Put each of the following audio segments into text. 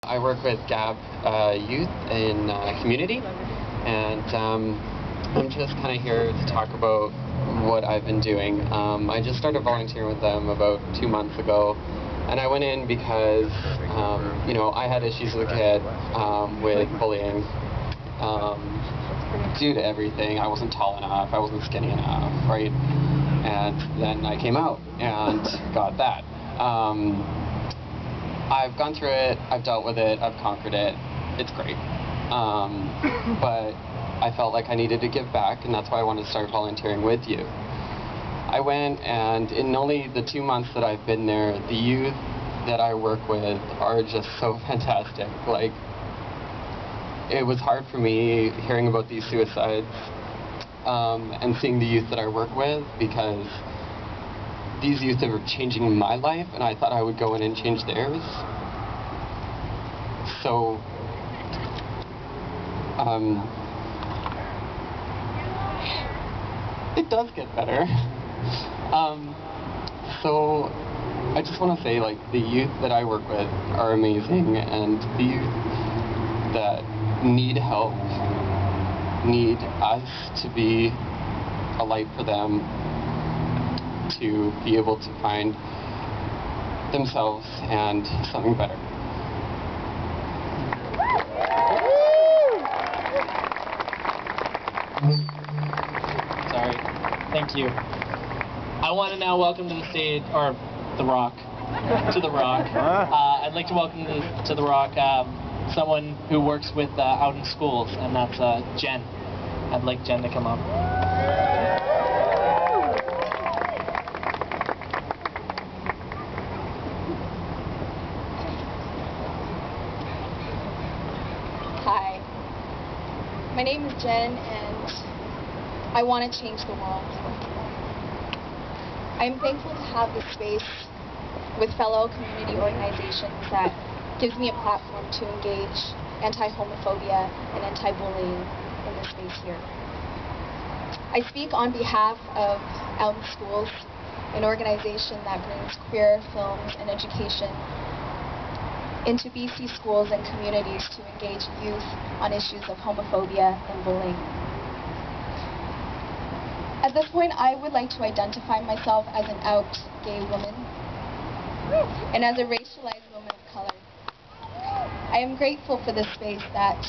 I work with Gab Youth in community, and I'm just kind of here to talk about what I've been doing. I just started volunteering with them about 2 months ago, and I went in because, I had issues as a kid with bullying due to everything. I wasn't tall enough, I wasn't skinny enough, right? And then I came out and got that. I've gone through it, I've dealt with it, I've conquered it. It's great. But I felt like I needed to give back, and that's why I wanted to start volunteering with you. I went, and in only the 2 months that I've been there, the youth that I work with are just so fantastic. Like, it was hard for me hearing about these suicides and seeing the youth that I work with, because these youth are changing my life, and I thought I would go in and change theirs. So, it does get better. So, I just want to say, like, the youth that I work with are amazing, and the youth that need help need us to be a light for them, to be able to find themselves and something better. Sorry. Thank you. I want to now welcome to the stage, or the Rock, to the Rock. I'd like to welcome to the Rock someone who works with out in schools, and that's Jen. I'd like Jen to come up. Hi, my name is Jen, and I want to change the world. I am thankful to have this space with fellow community organizations that gives me a platform to engage anti-homophobia and anti-bullying in this space here. I speak on behalf of Out in Schools, an organization that brings queer films and education into BC schools and communities to engage youth on issues of homophobia and bullying. At this point, I would like to identify myself as an out gay woman and as a racialized woman of color. I am grateful for this space that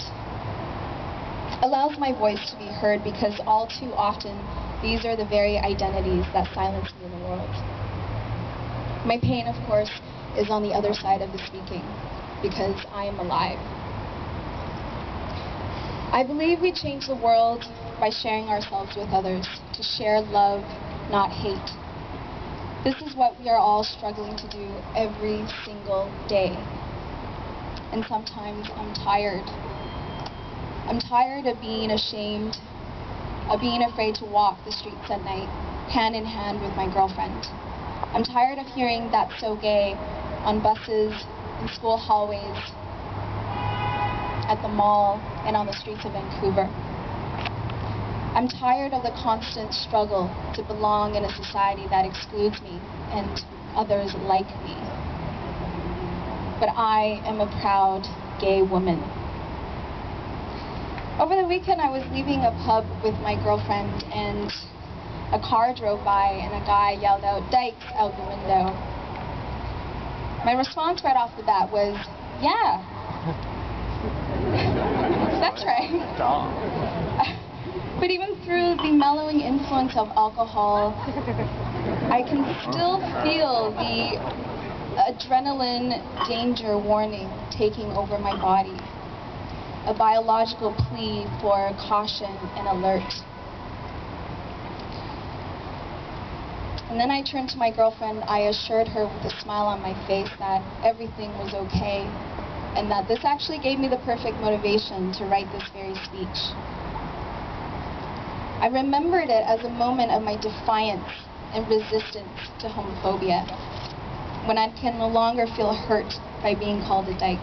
allows my voice to be heard, because all too often these are the very identities that silence me in the world. My pain, of course, is on the other side of the speaking, because I am alive. I believe we change the world by sharing ourselves with others, to share love, not hate. This is what we are all struggling to do every single day. And sometimes I'm tired. I'm tired of being ashamed, of being afraid to walk the streets at night, hand in hand with my girlfriend. I'm tired of hearing "that's so gay" on buses, in school hallways, at the mall, and on the streets of Vancouver. I'm tired of the constant struggle to belong in a society that excludes me and others like me. But I am a proud gay woman. Over the weekend, I was leaving a pub with my girlfriend, and a car drove by, and a guy yelled out "Dykes" out the window. My response right off the bat was, "Yeah, that's right." But even through the mellowing influence of alcohol, I can still feel the adrenaline danger warning taking over my body, a biological plea for caution and alert. And then I turned to my girlfriend. I assured her with a smile on my face that everything was okay, and that this actually gave me the perfect motivation to write this very speech. I remembered it as a moment of my defiance and resistance to homophobia, when I can no longer feel hurt by being called a dyke.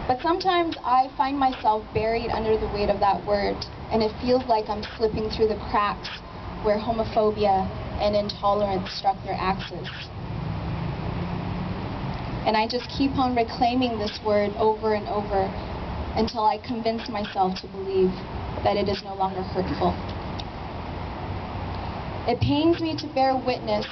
But sometimes I find myself buried under the weight of that word, and it feels like I'm slipping through the cracks where homophobia and intolerance struck their axis. And I just keep on reclaiming this word over and over until I convince myself to believe that it is no longer hurtful. It pains me to bear witness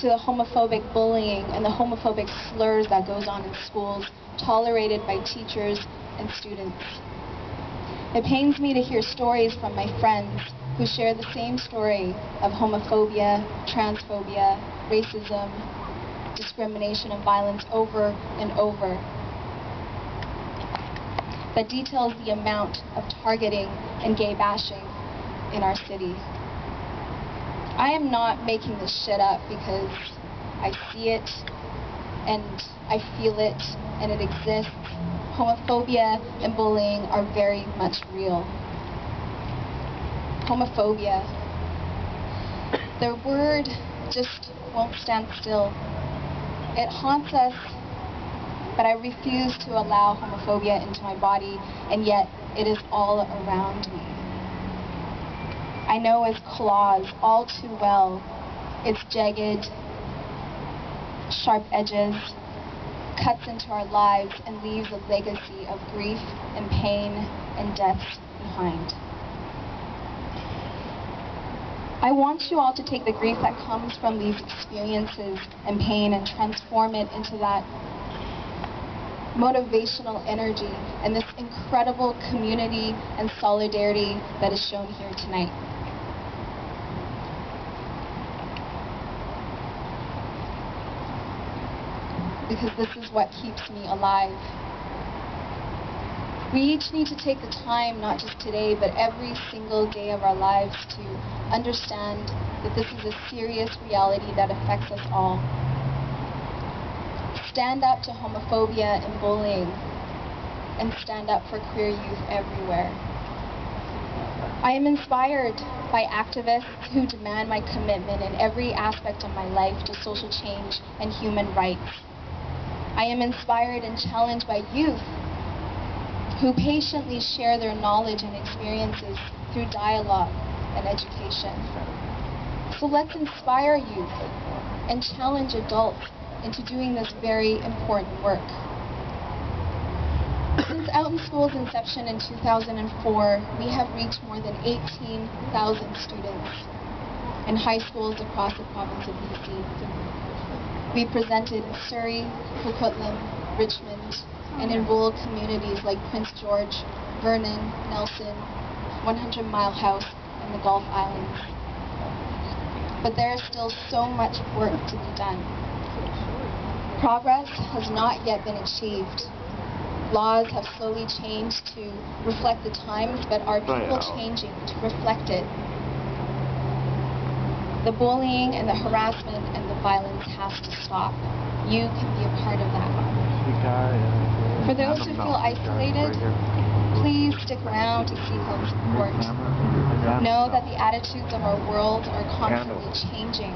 to the homophobic bullying and the homophobic slurs that goes on in schools, tolerated by teachers and students. It pains me to hear stories from my friends who share the same story of homophobia, transphobia, racism, discrimination, and violence over and over, that details the amount of targeting and gay bashing in our city. I am not making this shit up because I see it and I feel it and it exists. Homophobia and bullying are very much real. Homophobia. The word just won't stand still. It haunts us, but I refuse to allow homophobia into my body, and yet it is all around me. I know its claws all too well, its jagged, sharp edges, cuts into our lives and leaves a legacy of grief and pain and death behind. I want you all to take the grief that comes from these experiences and pain and transform it into that motivational energy and this incredible community and solidarity that is shown here tonight. Because this is what keeps me alive. We each need to take the time, not just today, but every single day of our lives to understand that this is a serious reality that affects us all. Stand up to homophobia and bullying, and stand up for queer youth everywhere. I am inspired by activists who demand my commitment in every aspect of my life to social change and human rights. I am inspired and challenged by youth who patiently share their knowledge and experiences through dialogue and education. So let's inspire youth and challenge adults into doing this very important work. Since Out in School's inception in 2004, we have reached more than 18,000 students in high schools across the province of BC. We presented in Surrey, Coquitlam, Richmond, and in rural communities like Prince George, Vernon, Nelson, 100 Mile House, and the Gulf Islands. But there is still so much work to be done. Progress has not yet been achieved. Laws have slowly changed to reflect the times, but are people changing to reflect it? The bullying and the harassment and the violence has to stop. You can be a part of that. For those who feel isolated, please stick around to seek out support. Know that the attitudes of our world are constantly changing.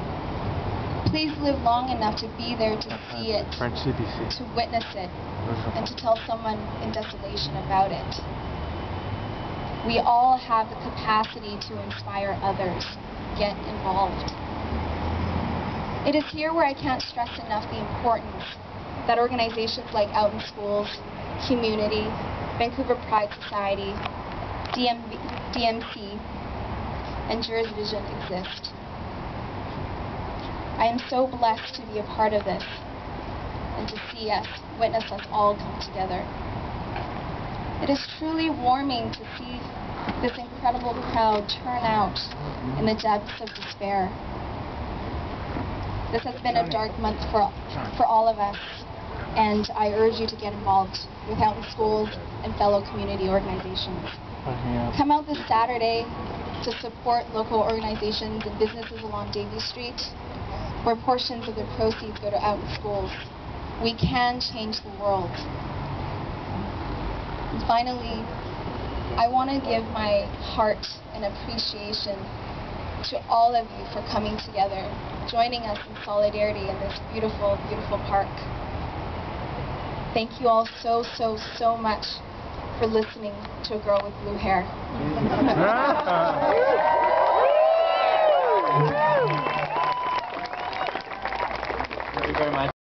Please live long enough to be there to see it, to witness it, and to tell someone in desolation about it. We all have the capacity to inspire others. Get involved. It is here where I can't stress enough the importance that organizations like Out in Schools, Community, Vancouver Pride Society, DMC, and Jurors Vision exist. I am so blessed to be a part of this and to see us, witness us all come together. It is truly warming to see this incredible crowd turn out in the depths of despair. This has been a dark month for all of us, and I urge you to get involved with Out in Schools and fellow community organizations. Come out this Saturday to support local organizations and businesses along Davie Street, where portions of the proceeds go to Out in Schools. We can change the world. And finally, I want to give my heart and appreciation to all of you for coming together, joining us in solidarity in this beautiful, beautiful park. Thank you all so, so, so much for listening to a girl with blue hair. Thank you very much.